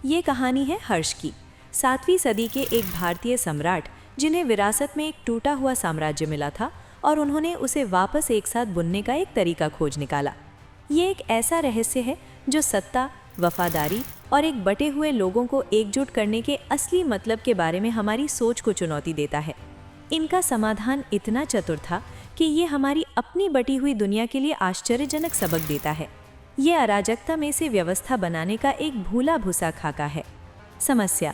ये कहानी है हर्ष की। 7वीं सदी के एक भारतीय सम्राट जिन्हें विरासत में एक टूटा हुआ साम्राज्य मिला था और उन्होंने उसे वापस एक साथ बुनने का एक तरीका खोज निकाला। ये एक ऐसा रहस्य है जो सत्ता, वफादारी और एक बटे हुए लोगों को एकजुट करने के असली मतलब के बारे में हमारी सोच को चुनौती देता है। इनका समाधान इतना चतुर था कि ये हमारी अपनी बटी हुई दुनिया के लिए आश्चर्यजनक सबक देता है। ये अराजकता में से व्यवस्था बनाने का एक भूला भूसा खाका है। समस्या: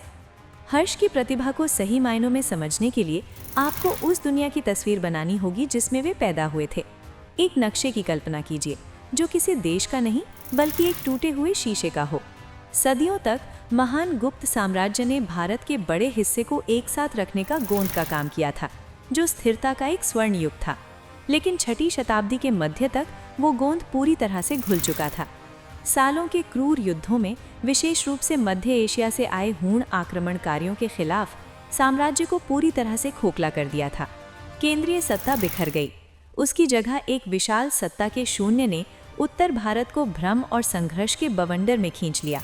हर्ष की प्रतिभा को सही मायनों में समझने के लिए आपको उस दुनिया की तस्वीर बनानी होगी जिसमें वे पैदा हुए थे। एक नक्शे की कल्पना कीजिए जो किसी देश का नहीं बल्कि एक टूटे हुए शीशे का हो। सदियों तक महान गुप्त साम्राज्य ने भारत के बड़े हिस्से को एक साथ रखने का गोंद का काम किया था, जो स्थिरता का एक स्वर्ण युग था। लेकिन 6वीं शताब्दी के मध्य तक वो गोंद पूरी तरह से घुल चुका था। सालों के क्रूर युद्धों में, विशेष रूप से मध्य एशिया से आए हूण आक्रमणकारियों के खिलाफ, साम्राज्य को पूरी तरह से खोखला कर दिया था। केंद्रीय सत्ता बिखर गई। उसकी जगह एक विशाल सत्ता के शून्य ने उत्तर भारत को भ्रम और संघर्ष के बवंडर में खींच लिया।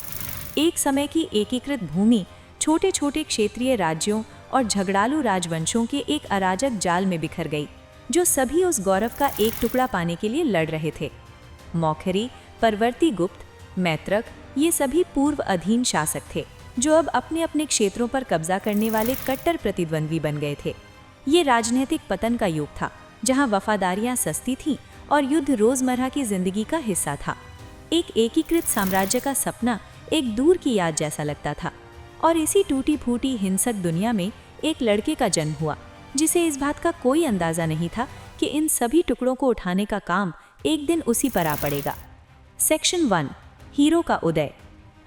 एक समय की एकीकृत भूमि छोटे छोटे क्षेत्रीय राज्यों और झगड़ालू राजवंशों के एक अराजक जाल में बिखर गई, जो सभी उस गौरव का एक टुकड़ा पाने के लिए लड़ रहे थे। मौखरी, परवर्ती गुप्त, मैत्रक, ये सभी पूर्व अधीन शासक थे जो अब अपने अपने क्षेत्रों पर कब्जा करने वाले कट्टर प्रतिद्वंद्वी बन गए थे। ये राजनीतिक पतन का युग था जहां वफादारियां सस्ती थीं और युद्ध रोजमर्रा की जिंदगी का हिस्सा था। एक एकीकृत साम्राज्य का सपना एक दूर की याद जैसा लगता था। और इसी टूटी फूटी हिंसक दुनिया में एक लड़के का जन्म हुआ जिसे इस बात का कोई अंदाजा नहीं था कि इन सभी टुकड़ों को उठाने का काम एक दिन उसी पर आ पड़ेगा। सेक्शन 1: हीरो का उदय।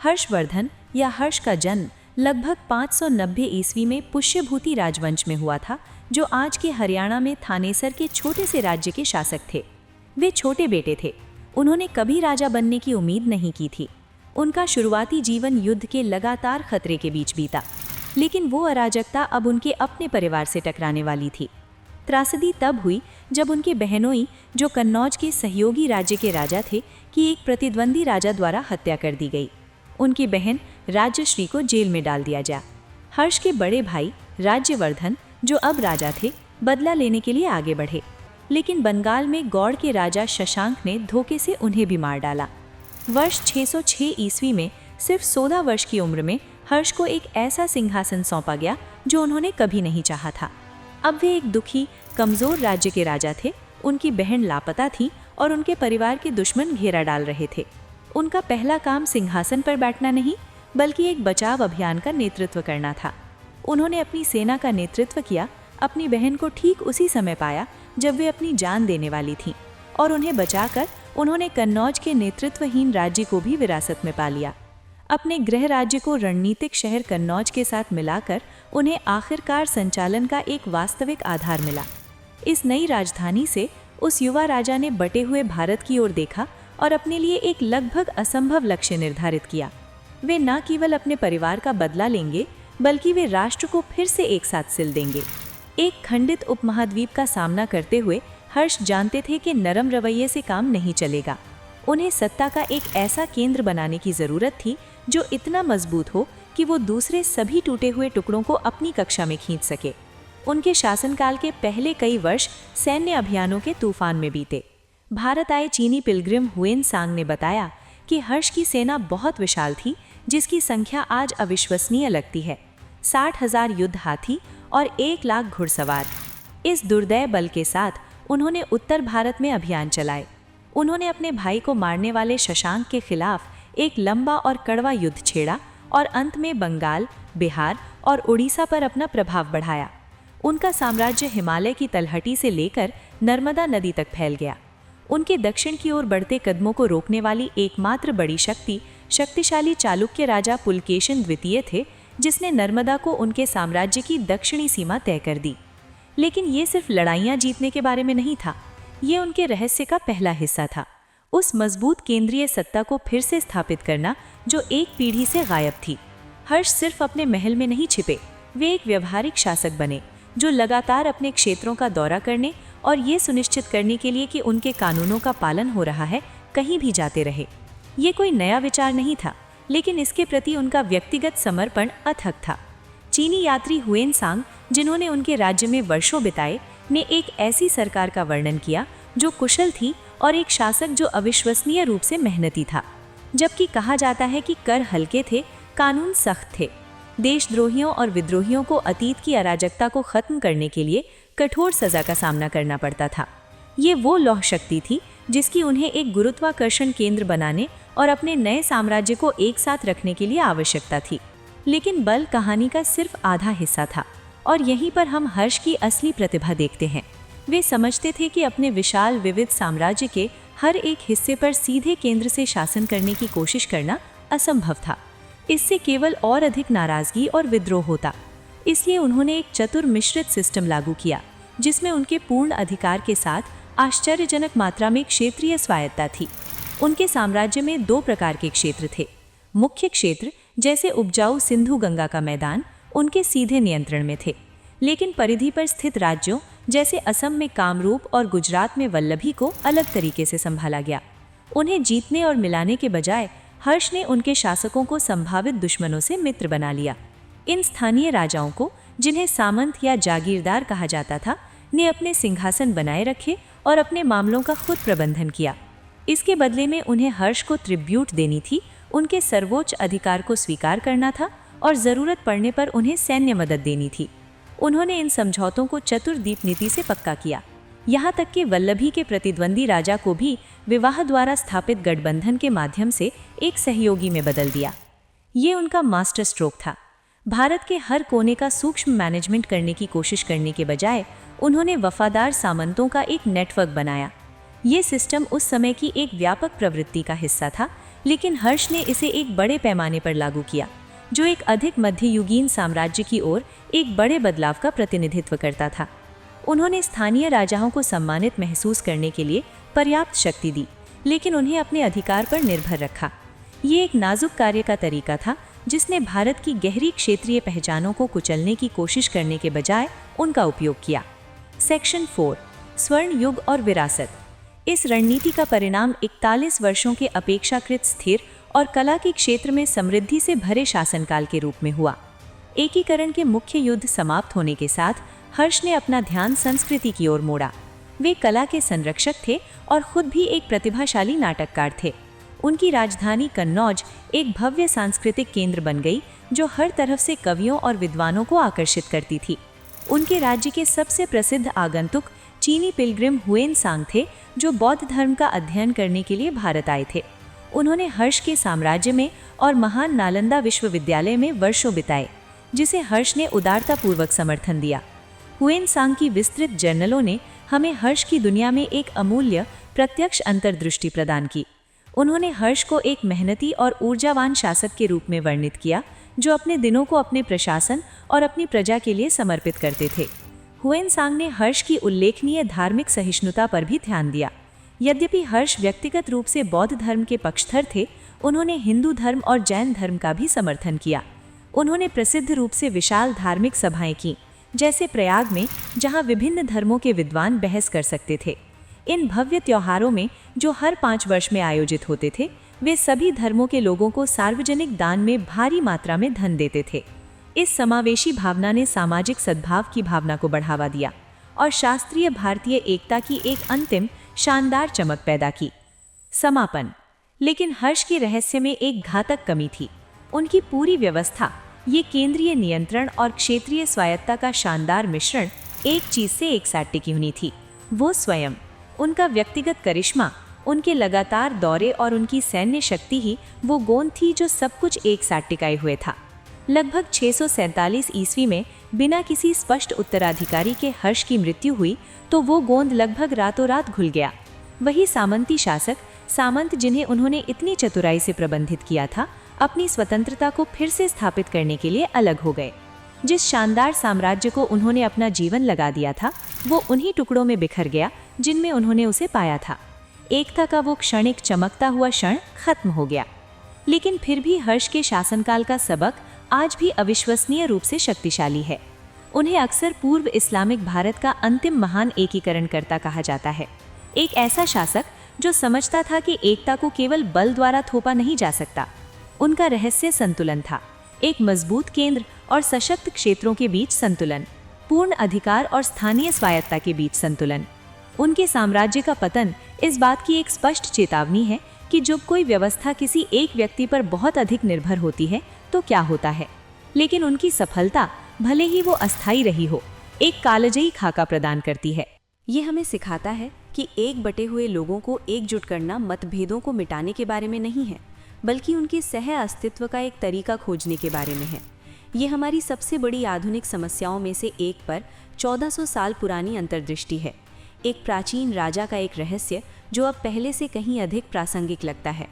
हर्षवर्धन या हर्ष का जन्म लगभग 590 ईस्वी में पुष्यभूति राजवंश में हुआ था, जो आज के हरियाणा में थानेसर के छोटे से राज्य के शासक थे। वे छोटे बेटे थे। उन्होंने कभी राजा बनने की उम्मीद नहीं की थी। उनका शुरुआती जीवन युद्ध के लगातार खतरे के बीच बीता, लेकिन वो अराजकता अब उनके अपने परिवार से टकराने वाली थी। त्रासदी तब हुई जब उनके बहनोई, जो कन्नौज के सहयोगी राज्य के राजा थे, की एक प्रतिद्वंदी राजा द्वारा हत्या कर दी गई। उनकी बहन राज्यश्री को जेल में डाल दिया गया। हर्ष के बड़े भाई राज्यवर्धन, जो अब राजा थे, बदला लेने के लिए आगे बढ़े, लेकिन बंगाल में गौड़ के राजा शशांक ने धोखे से उन्हें भी मार डाला। वर्ष 606 ईस्वी में सिर्फ 16 वर्ष की उम्र में हर्ष को एक ऐसा सिंहासन सौंपा गया जो उन्होंने कभी नहीं चाहा था। अब वे एक दुखी, कमजोर राज्य के राजा थे। उनकी बहन लापता थी और उनके परिवार के दुश्मन घेरा डाल रहे थे। उनका पहला काम सिंहासन पर बैठना नहीं बल्कि एक बचाव अभियान का नेतृत्व करना था। उन्होंने अपनी सेना का नेतृत्व किया, अपनी बहन को ठीक उसी समय पाया जब वे अपनी जान देने वाली थीं, और उन्हें बचाकर उन्होंने कन्नौज के नेतृत्वहीन राज्य को भी विरासत में पा लिया। अपने गृह राज्य को रणनीतिक शहर कन्नौज के साथ मिलाकर उन्हें आखिरकार संचालन का एक वास्तविक आधार मिला। इस नई राजधानी से उस युवा राजा ने बटे हुए भारत की ओर देखा और अपने लिए एक लगभग असंभव लक्ष्य निर्धारित किया। वे न केवल अपने परिवार का बदला लेंगे बल्कि वे राष्ट्र को फिर से एक साथ सिल देंगे। एक खंडित उपमहाद्वीप का सामना करते हुए हर्ष जानते थे कि नरम रवैये से काम नहीं चलेगा। उन्हें सत्ता का एक ऐसा केंद्र बनाने की जरूरत थी जो इतना मजबूत हो कि वो दूसरे सभी टूटे हुए टुकड़ों को अपनी कक्षा में खींच सके। उनके शासनकाल के पहले कई वर्ष सैन्य अभियानों के तूफान में बीते। भारत आए चीनी पिलग्रिम हुएन सांग ने बताया कि हर्ष की सेना बहुत विशाल थी, जिसकी संख्या आज अविश्वसनीय लगती है। 60,000 युद्ध हाथी और 1 लाख घुड़सवार। इस दुर्दय बल के साथ उन्होंने उत्तर भारत में अभियान चलाए। उन्होंने अपने भाई को मारने वाले शशांक के खिलाफ एक लंबा और कड़वा युद्ध छेड़ा और अंत में बंगाल, बिहार और उड़ीसा पर अपना प्रभाव बढ़ाया। उनका साम्राज्य हिमालय की तलहटी से लेकर नर्मदा नदी तक फैल गया। उनके दक्षिण की ओर बढ़ते कदमों को रोकने वाली एकमात्र बड़ी शक्तिशाली चालुक्य राजा पुलकेशिन द्वितीय थे, जिसने नर्मदा को उनके साम्राज्य की दक्षिणी सीमा तय कर दी। लेकिन ये सिर्फ लड़ाइयाँ जीतने के बारे में नहीं था, ये उनके रहस्य का पहला हिस्सा था। उस मजबूत केंद्रीय सत्ता को फिर से स्थापित करना जो एक पीढ़ी से गायब थी। हर्ष सिर्फ अपने महल में नहीं छिपे, वे एक व्यवहारिक शासक बने जो लगातार अपने क्षेत्रों का दौरा करने और ये सुनिश्चित करने के लिए कि उनके कानूनों का पालन हो रहा है, कहीं भी जाते रहे। ये कोई नया विचार नहीं था, लेकिन इसके प्रति उनका व्यक्तिगत समर्पण अथक था। चीनी यात्री हुएनसांग, जिन्होंने उनके राज्य में वर्षों बिताए, ने एक ऐसी सरकार का वर्णन किया जो कुशल थी और एक शासक जो अविश्वसनीय रूप से मेहनती था। जबकि कहा जाता है कि कर हल्के थे, कानून सख्त थे। देशद्रोहियों और विद्रोहियों को अतीत की अराजकता को खत्म करने के लिए कठोर सजा का सामना करना पड़ता था। ये वो लौह शक्ति थी जिसकी उन्हें एक गुरुत्वाकर्षण केंद्र बनाने और अपने नए साम्राज्य को एक साथ रखने के लिए आवश्यकता थी। लेकिन बल कहानी का सिर्फ आधा हिस्सा था और यहीं पर हम हर्ष की असली प्रतिभा देखते हैं। वे समझते थे कि अपने विशाल विविध साम्राज्य के हर एक हिस्से पर सीधे केंद्र से शासन करने की कोशिश करना असंभव था। इससे केवल और अधिक नाराजगी और विद्रोह होता। इसलिए उन्होंने एक चतुर मिश्रित सिस्टम लागू किया, जिसमें उनके पूर्ण अधिकार के साथ आश्चर्यजनक मात्रा में क्षेत्रीय स्वायत्ता थी। उनके साम्राज्य में 2 प्रकार के क्षेत्र थे। मुख्य क्षेत्र, जैसे उपजाऊ सिंधु गंगा का मैदान, उनके सीधे नियंत्रण में थे, लेकिन परिधि पर स्थित राज्यों जैसे असम में कामरूप और गुजरात में वल्लभी को अलग तरीके से संभाला गया। उन्हें जीतने और मिलाने के बजाय हर्ष ने उनके शासकों को संभावित दुश्मनों से मित्र बना लिया। इन स्थानीय राजाओं को, जिन्हें सामंत या जागीरदार कहा जाता था, ने अपने सिंहासन बनाए रखे और अपने मामलों का खुद प्रबंधन किया। इसके बदले में उन्हें हर्ष को ट्रिब्यूट देनी थी, उनके सर्वोच्च अधिकार को स्वीकार करना था और ज़रूरत पड़ने पर उन्हें सैन्य मदद देनी थी। उन्होंने इन समझौतों को चतुर्दीप नीति से पक्का किया, यहाँ तक कि वल्लभी के प्रतिद्वंदी राजा को भी विवाह द्वारा स्थापित गठबंधन के माध्यम से एक सहयोगी में बदल दिया। ये उनका मास्टर स्ट्रोक था। भारत के हर कोने का सूक्ष्म मैनेजमेंट करने की कोशिश करने के बजाय उन्होंने वफादार सामंतों का एक नेटवर्क बनाया। ये सिस्टम उस समय की एक व्यापक प्रवृत्ति का हिस्सा था, लेकिन हर्ष ने इसे एक बड़े पैमाने पर लागू किया, जो एक अधिक मध्ययुगीन साम्राज्य की ओर एक बड़े बदलाव का प्रतिनिधित्व करता था। उन्होंने स्थानीय राजाओं को सम्मानित महसूस करने के लिए पर्याप्त शक्ति दी, लेकिन उन्हें अपने अधिकार पर निर्भर रखा। ये एक नाजुक कार्य का तरीका था, जिसने भारत की गहरी क्षेत्रीय पहचानों को कुचलने की कोशिश करने के बजाय उनका उपयोग किया। सेक्शन 4, स्वर्ण युग और विरासत। इस रणनीति का परिणाम 41 वर्षों के अपेक्षाकृत स्थिर और कला के क्षेत्र में समृद्धि से भरे शासनकाल के रूप में हुआ। एकीकरण के मुख्य युद्ध समाप्त होने के साथ हर्ष ने अपना ध्यान संस्कृति की ओर मोड़ा। वे कला के संरक्षक थे और खुद भी एक प्रतिभाशाली नाटककार थे। उनकी राजधानी कन्नौज एक भव्य सांस्कृतिक केंद्र बन गई, जो हर तरफ से कवियों और विद्वानों को आकर्षित करती थी। उनके राज्य के सबसे प्रसिद्ध आगंतुक चीनी पिलग्रिम हुएनसांग थे, जो बौद्ध धर्म का अध्ययन करने के लिए भारत आए थे। उन्होंने हर्ष के साम्राज्य में और महान नालंदा विश्वविद्यालय में वर्षों बिताए, जिसे हर्ष ने उदारतापूर्वक समर्थन दिया। हुएनसांग की विस्तृत जर्नलों ने हमें हर्ष की दुनिया में एक अमूल्य प्रत्यक्ष अंतर्दृष्टि प्रदान की। उन्होंने हर्ष को एक मेहनती और ऊर्जावान शासक के रूप में वर्णित किया, जो अपने दिनों को अपने प्रशासन और अपनी प्रजा के लिए समर्पित करते थे। हुएनसांग ने हर्ष की उल्लेखनीय धार्मिक सहिष्णुता पर भी ध्यान दिया। यद्यपि हर्ष व्यक्तिगत रूप से बौद्ध धर्म के पक्षधर थे, उन्होंने हिंदू धर्म और जैन धर्म का भी समर्थन किया। उन्होंने प्रसिद्ध रूप से विशाल धार्मिक सभाएं की, जैसे प्रयाग में, जहां विभिन्न धर्मों के विद्वान बहस कर सकते थे। इन भव्य त्योहारों में, जो हर 5 वर्ष में आयोजित होते थे, वे सभी धर्मों के लोगों को सार्वजनिक दान में भारी मात्रा में धन देते थे। इस समावेशी भावना ने सामाजिक सद्भाव की भावना को बढ़ावा दिया और शास्त्रीय भारतीय एकता की एक अंतिम शानदार चमक पैदा की। समापन। लेकिन हर्ष के रहस्य में एक घातक कमी थी। उनकी पूरी व्यवस्था, ये केंद्रीय नियंत्रण और क्षेत्रीय स्वायत्ता का शानदार मिश्रण, एक चीज से एक साथ टिकी हुई थी, वो स्वयं। उनका व्यक्तिगत करिश्मा, उनके लगातार दौरे और उनकी सैन्य शक्ति ही वो गोंद थी जो सब कुछ एक साथ टिकाए हुए था। लगभग 647 ईस्वी में बिना किसी स्पष्ट उत्तराधिकारी के हर्ष की मृत्यु हुई, तो वो गोंद लगभग रातों रात घुल गया। वही सामंती शासक, सामंत जिन्हें उन्होंने इतनी चतुराई से प्रबंधित किया था, अपनी स्वतंत्रता को फिर से स्थापित करने के लिए अलग हो गए। जिस शानदार साम्राज्य को उन्होंने अपना जीवन लगा दिया था, वो उन्हीं टुकड़ों में बिखर गया जिनमें उन्होंने उसे पाया था। एकता का वो क्षणिक चमकता हुआ क्षण खत्म हो गया। लेकिन फिर भी हर्ष के शासनकाल का सबक आज भी अविश्वसनीय रूप से शक्तिशाली है। उन्हें अक्सर पूर्व इस्लामिक भारत का अंतिम महान एकीकरणकर्ता कहा जाता है। एक ऐसा शासक जो समझता था कि एकता को केवल बल द्वारा थोपा नहीं जा सकता। उनका रहस्य संतुलन था। एक मजबूत केंद्र और सशक्त क्षेत्रों के बीच संतुलन, पूर्ण अधिकार और स्थानीय स्वायत्ता के बीच संतुलन। उनके साम्राज्य का पतन इस बात की एक स्पष्ट चेतावनी है कि जब कोई व्यवस्था किसी एक व्यक्ति पर बहुत अधिक निर्भर होती है तो क्या होता है। लेकिन उनकी सफलता, भले ही वो अस्थायी रही हो, एक कालजयी खाका प्रदान करती है। ये हमें सिखाता है कि एक बटे हुए लोगों को एकजुट करना मतभेदों को मिटाने के बारे में नहीं है, बल्कि उनके सह अस्तित्व का एक तरीका खोजने के बारे में है। ये हमारी सबसे बड़ी आधुनिक समस्याओं में से एक पर 1400 साल पुरानी अंतर्दृष्टि है, एक प्राचीन राजा का एक रहस्य जो अब पहले से कहीं अधिक प्रासंगिक लगता है।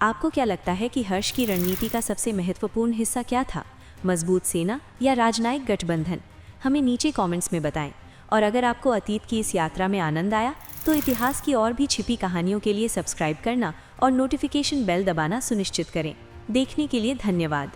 आपको क्या लगता है कि हर्ष की रणनीति का सबसे महत्वपूर्ण हिस्सा क्या था? मजबूत सेना या राजनयिक गठबंधन? हमें नीचे कमेंट्स में बताएं। और अगर आपको अतीत की इस यात्रा में आनंद आया तो इतिहास की और भी छिपी कहानियों के लिए सब्सक्राइब करना और नोटिफिकेशन बेल दबाना सुनिश्चित करें। देखने के लिए धन्यवाद।